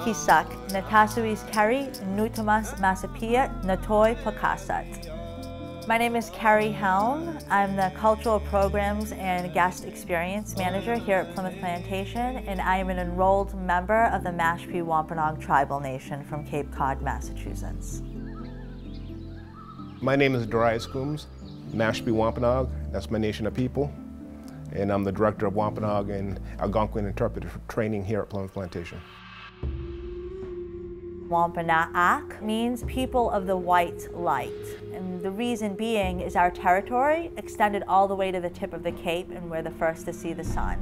Kisak, Natasuis Kari, Nutamas Masapia, Natoi Pawtuxet. My name is Carrie Helm. I'm the Cultural Programs and Guest Experience Manager here at Plymouth Plantation, and I am an enrolled member of the Mashpee Wampanoag Tribal Nation from Cape Cod, Massachusetts. My name is Darius Coombs, Mashpee Wampanoag, that's my nation of people, and I'm the Director of Wampanoag and Algonquin Interpreter Training here at Plymouth Plantation. Wampanoag means people of the white light. And the reason being is our territory extended all the way to the tip of the Cape, and we're the first to see the sun.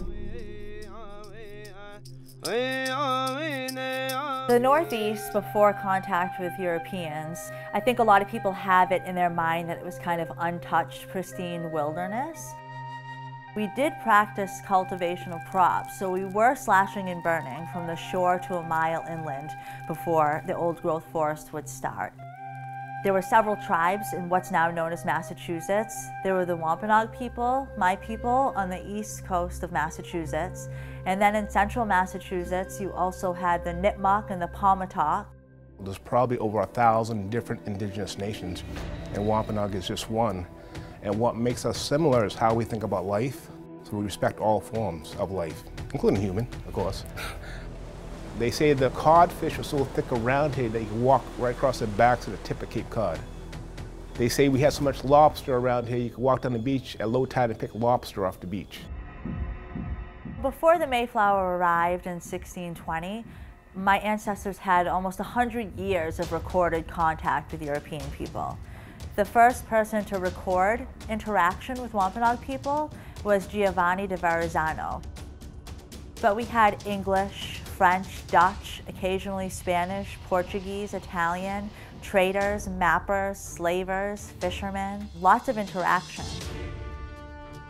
The Northeast, before contact with Europeans, I think a lot of people have it in their mind that it was kind of untouched, pristine wilderness. We did practice cultivation of crops, so we were slashing and burning from the shore to a mile inland before the old growth forest would start. There were several tribes in what's now known as Massachusetts. There were the Wampanoag people, my people, on the east coast of Massachusetts. And then in central Massachusetts, you also had the Nipmuc and the Pawtuxet. There's probably over 1,000 different indigenous nations, and Wampanoag is just one. And what makes us similar is how we think about life. So we respect all forms of life, including human, of course. They say the codfish are so thick around here that you can walk right across their backs to the tip of Cape Cod. They say we have so much lobster around here, you can walk down the beach at low tide and pick lobster off the beach. Before the Mayflower arrived in 1620, my ancestors had almost 100 years of recorded contact with European people. The first person to record interaction with Wampanoag people was Giovanni de Verrazzano. But we had English, French, Dutch, occasionally Spanish, Portuguese, Italian, traders, mappers, slavers, fishermen, lots of interaction.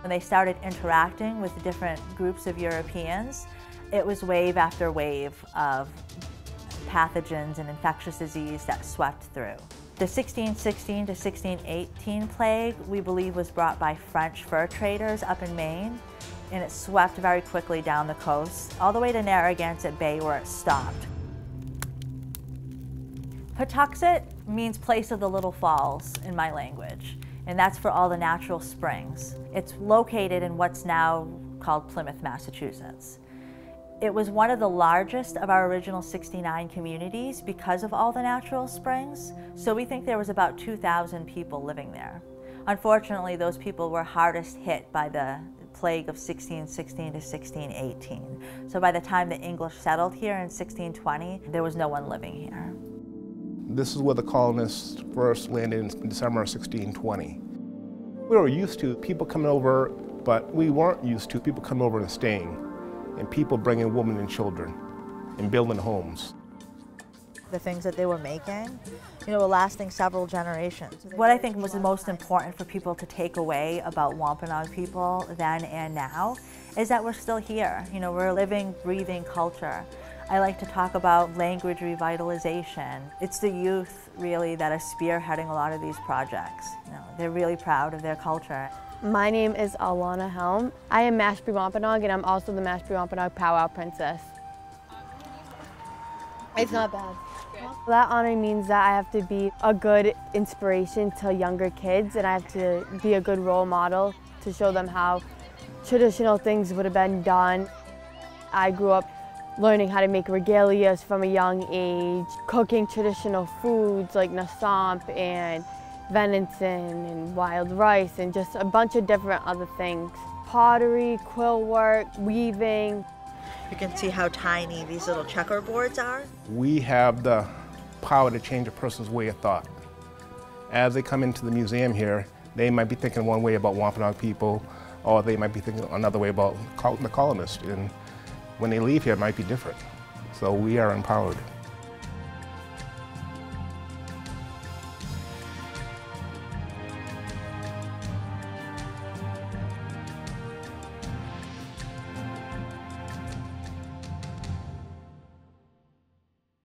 When they started interacting with different groups of Europeans, it was wave after wave of pathogens and infectious disease that swept through. The 1616 to 1618 plague, we believe, was brought by French fur traders up in Maine, and it swept very quickly down the coast, all the way to Narragansett Bay where it stopped. Pawtuxet means place of the little falls in my language, and that's for all the natural springs. It's located in what's now called Plymouth, Massachusetts. It was one of the largest of our original 69 communities because of all the natural springs, so we think there was about 2,000 people living there. Unfortunately, those people were hardest hit by the plague of 1616 to 1618. So by the time the English settled here in 1620, there was no one living here. This is where the colonists first landed in December of 1620. We were used to people coming over, but we weren't used to people coming over and staying, and people bringing women and children and building homes. The things that they were making, were lasting several generations. What I think was the most important for people to take away about Wampanoag people then and now is that we're still here. We're a living, breathing culture. I like to talk about language revitalization. It's the youth, really, that are spearheading a lot of these projects. They're really proud of their culture. My name is Alana Helm. I am Mashpee Wampanoag, and I'm also the Mashpee Wampanoag Powwow Princess. It's not bad. That honor means that I have to be a good inspiration to younger kids, and I have to be a good role model to show them how traditional things would have been done. I grew up learning how to make regalias from a young age, cooking traditional foods like nasamp and venison and wild rice and just a bunch of different other things. Pottery, quill work, weaving. You can see how tiny these little checkerboards are. We have the power to change a person's way of thought. As they come into the museum here, they might be thinking one way about Wampanoag people, or they might be thinking another way about the colonists. And when they leave here, it might be different. So we are empowered.